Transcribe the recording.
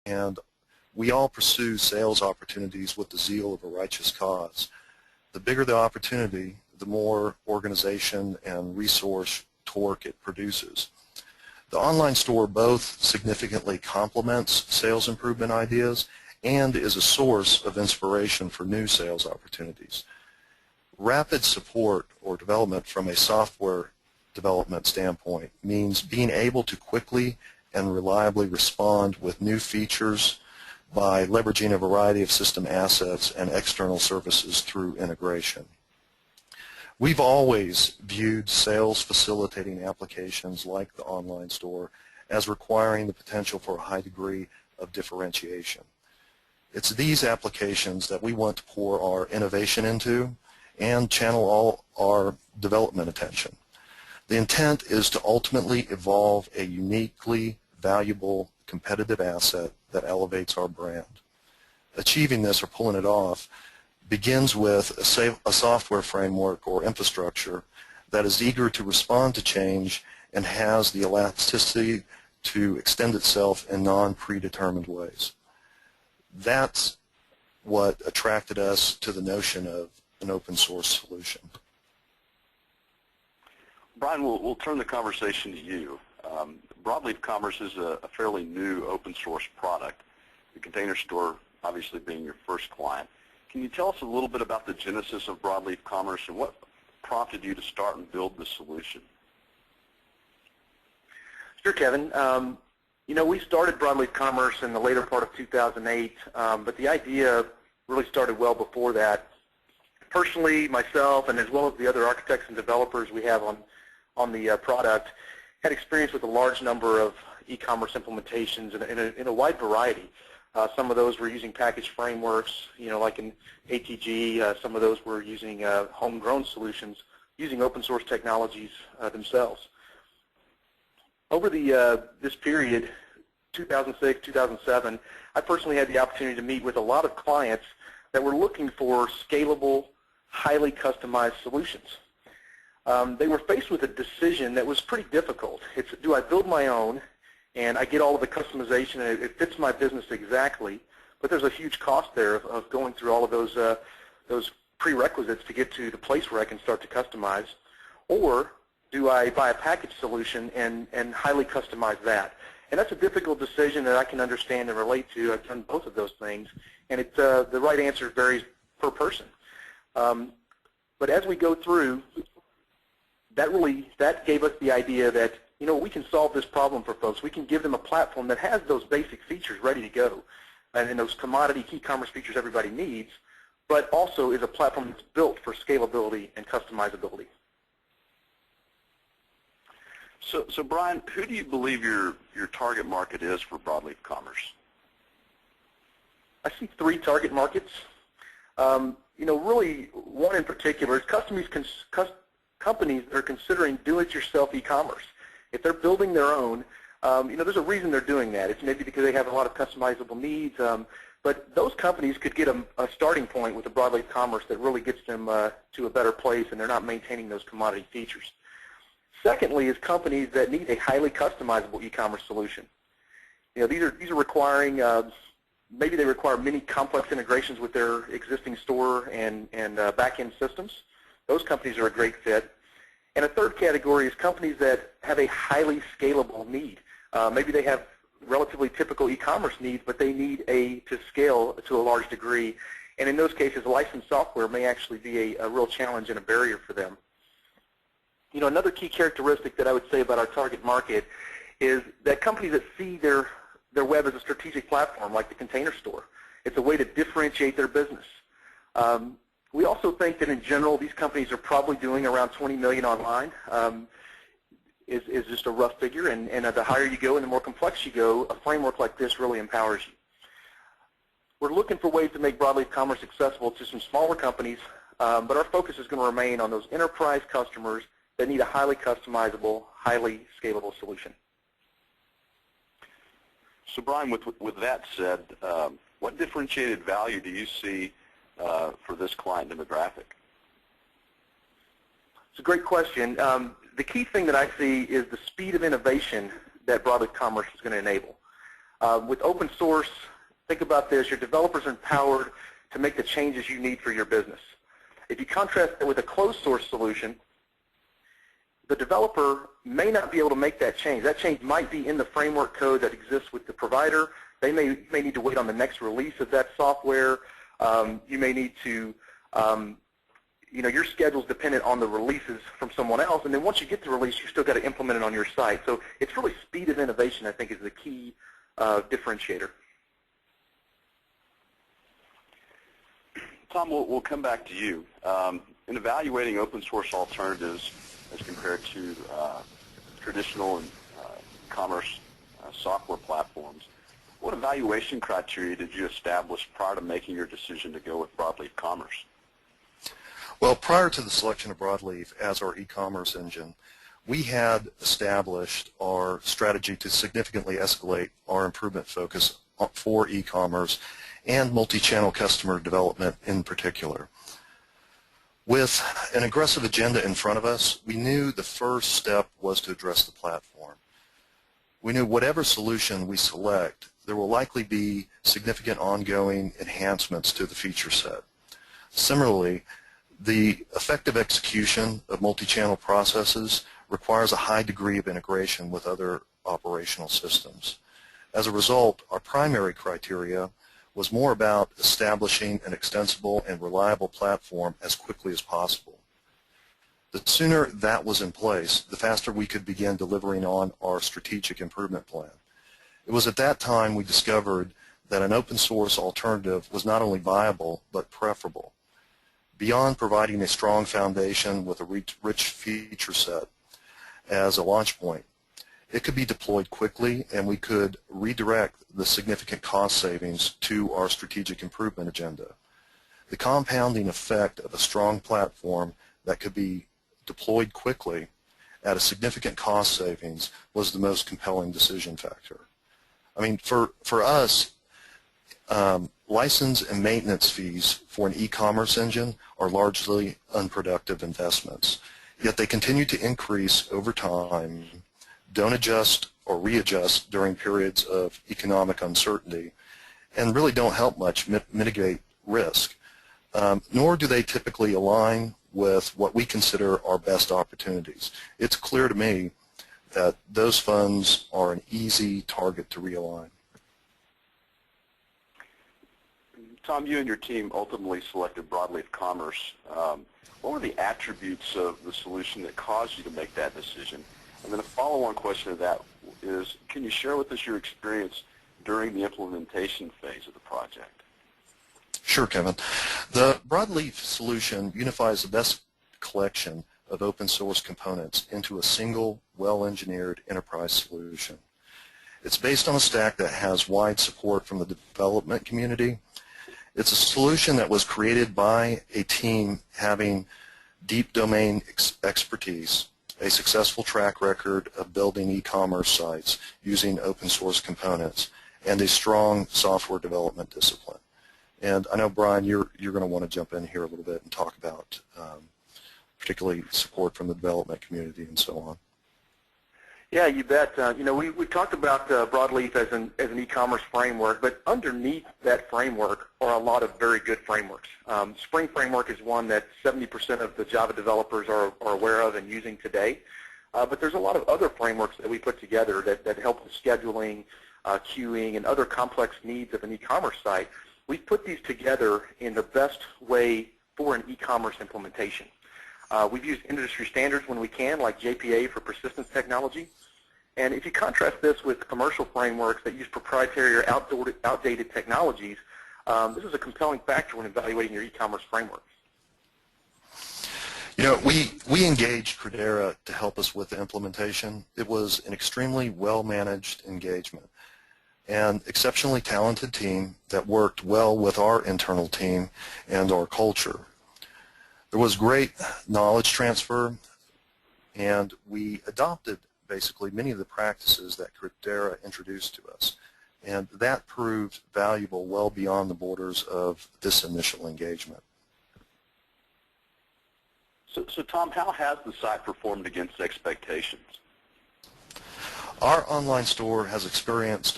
and we all pursue sales opportunities with the zeal of a righteous cause. The bigger the opportunity, the more organization and resource torque it produces. The online store both significantly complements sales improvement ideas and is a source of inspiration for new sales opportunities. Rapid support or development from a software development standpoint means being able to quickly and reliably respond with new features by leveraging a variety of system assets and external services through integration. We've always viewed sales facilitating applications like the online store as requiring the potential for a high degree of differentiation. It's these applications that we want to pour our innovation into and channel all our development attention. The intent is to ultimately evolve a uniquely valuable competitive asset that elevates our brand. Achieving this or pulling it off begins with a software framework or infrastructure that is eager to respond to change and has the elasticity to extend itself in non-predetermined ways. That's what attracted us to the notion of an open source solution. Brian, we'll turn the conversation to you. Broadleaf Commerce is a fairly new open source product, the Container Store obviously being your first client. Can you tell us a little bit about the genesis of Broadleaf Commerce and what prompted you to start and build the solution? Sure, Kevin. We started Broadleaf Commerce in the later part of 2008, but the idea really started well before that. Personally, myself, and as well as the other architects and developers we have on the product, had experience with a large number of e-commerce implementations in a wide variety. Some of those were using package frameworks, like in ATG. Some of those were using homegrown solutions, using open source technologies themselves. Over this period, 2006, 2007, I personally had the opportunity to meet with a lot of clients that were looking for scalable, highly customized solutions. They were faced with a decision that was pretty difficult. It's, do I build my own and I get all of the customization and it fits my business exactly, but there's a huge cost there of going through all of those prerequisites to get to the place where I can start to customize, or do I buy a package solution and highly customize that? And that's a difficult decision that I can understand and relate to. I've done both of those things, and the right answer varies per person. But as we go through, that gave us the idea that we can solve this problem for folks. We can give them a platform that has those basic features ready to go, and those commodity e-commerce features everybody needs, but also is a platform that's built for scalability and customizability. So Brian, who do you believe your target market is for Broadleaf Commerce? I see three target markets. Really one in particular is companies that are considering do-it-yourself e-commerce. If they're building their own, there's a reason they're doing that. It's maybe because they have a lot of customizable needs, but those companies could get a starting point with a Broadleaf Commerce that really gets them to a better place, and they're not maintaining those commodity features. Secondly is companies that need a highly customizable e-commerce solution. These are requiring, maybe they require many complex integrations with their existing store and back-end systems. Those companies are a great fit. And a third category is companies that have a highly scalable need. Maybe they have relatively typical e-commerce needs, but they need to scale to a large degree. And in those cases, licensed software may actually be a real challenge and a barrier for them. Another key characteristic that I would say about our target market is that companies that see their web as a strategic platform, like the Container Store. It's a way to differentiate their business. We also think that in general, these companies are probably doing around 20 million online. Is just a rough figure, and the higher you go and the more complex you go, a framework like this really empowers you. We're looking for ways to make Broadleaf Commerce accessible to some smaller companies, but our focus is going to remain on those enterprise customers that need a highly customizable, highly scalable solution. So Brian, with that said, what differentiated value do you see for this client demographic? It's a great question. The key thing that I see is the speed of innovation that Broadleaf Commerce is going to enable. With open source, think about this. Your developers are empowered to make the changes you need for your business. If you contrast it with a closed source solution, the developer may not be able to make that change. That change might be in the framework code that exists with the provider. They may need to wait on the next release of that software. You may need to, your schedule's dependent on the releases from someone else, and then once you get the release, you still got to implement it on your site. So it's really speed of innovation, I think, is the key differentiator. Tom, we'll come back to you. In evaluating open source alternatives as compared to traditional and commerce software platforms, what evaluation criteria did you establish prior to making your decision to go with Broadleaf Commerce? Well, prior to the selection of Broadleaf as our e-commerce engine, we had established our strategy to significantly escalate our improvement focus for e-commerce and multi-channel customer development in particular. With an aggressive agenda in front of us, we knew the first step was to address the platform. We knew whatever solution we select, there will likely be significant ongoing enhancements to the feature set. Similarly, the effective execution of multi-channel processes requires a high degree of integration with other operational systems. As a result, our primary criteria was more about establishing an extensible and reliable platform as quickly as possible. The sooner that was in place, the faster we could begin delivering on our strategic improvement plan. It was at that time we discovered that an open source alternative was not only viable, but preferable. Beyond providing a strong foundation with a rich feature set as a launch point, it could be deployed quickly, and we could redirect the significant cost savings to our strategic improvement agenda. The compounding effect of a strong platform that could be deployed quickly at a significant cost savings was the most compelling decision factor. I mean, for us, license and maintenance fees for an e-commerce engine are largely unproductive investments, yet they continue to increase over time, don't adjust or readjust during periods of economic uncertainty, and really don't help much mitigate risk, nor do they typically align with what we consider our best opportunities. It's clear to me that those funds are an easy target to realign. Tom, you and your team ultimately selected Broadleaf Commerce. What were the attributes of the solution that caused you to make that decision? And then a follow-on question to that is, can you share with us your experience during the implementation phase of the project? Sure, Kevin. The Broadleaf solution unifies the best collection of open source components into a single, well-engineered enterprise solution. It's based on a stack that has wide support from the development community. It's a solution that was created by a team having deep domain expertise, a successful track record of building e-commerce sites using open source components, and a strong software development discipline. And I know, Brian, you're going to want to jump in here a little bit and talk about particularly support from the development community and so on. Yeah, you bet. We talked about Broadleaf as an e-commerce framework, but underneath that framework are a lot of very good frameworks. Spring Framework is one that 70% of the Java developers are aware of and using today. But there's a lot of other frameworks that we put together that help with scheduling, queuing, and other complex needs of an e-commerce site. We've put these together in the best way for an e-commerce implementation. We've used industry standards when we can, like JPA for persistence technology. And if you contrast this with commercial frameworks that use proprietary or outdated technologies, this is a compelling factor when evaluating your e-commerce framework. You know, we engaged Credera to help us with the implementation. It was an extremely well-managed engagement and exceptionally talented team that worked well with our internal team and our culture. There was great knowledge transfer, and we adopted basically many of the practices that Credera introduced to us, and that proved valuable well beyond the borders of this initial engagement. So Tom, how has the site performed against expectations? Our online store has experienced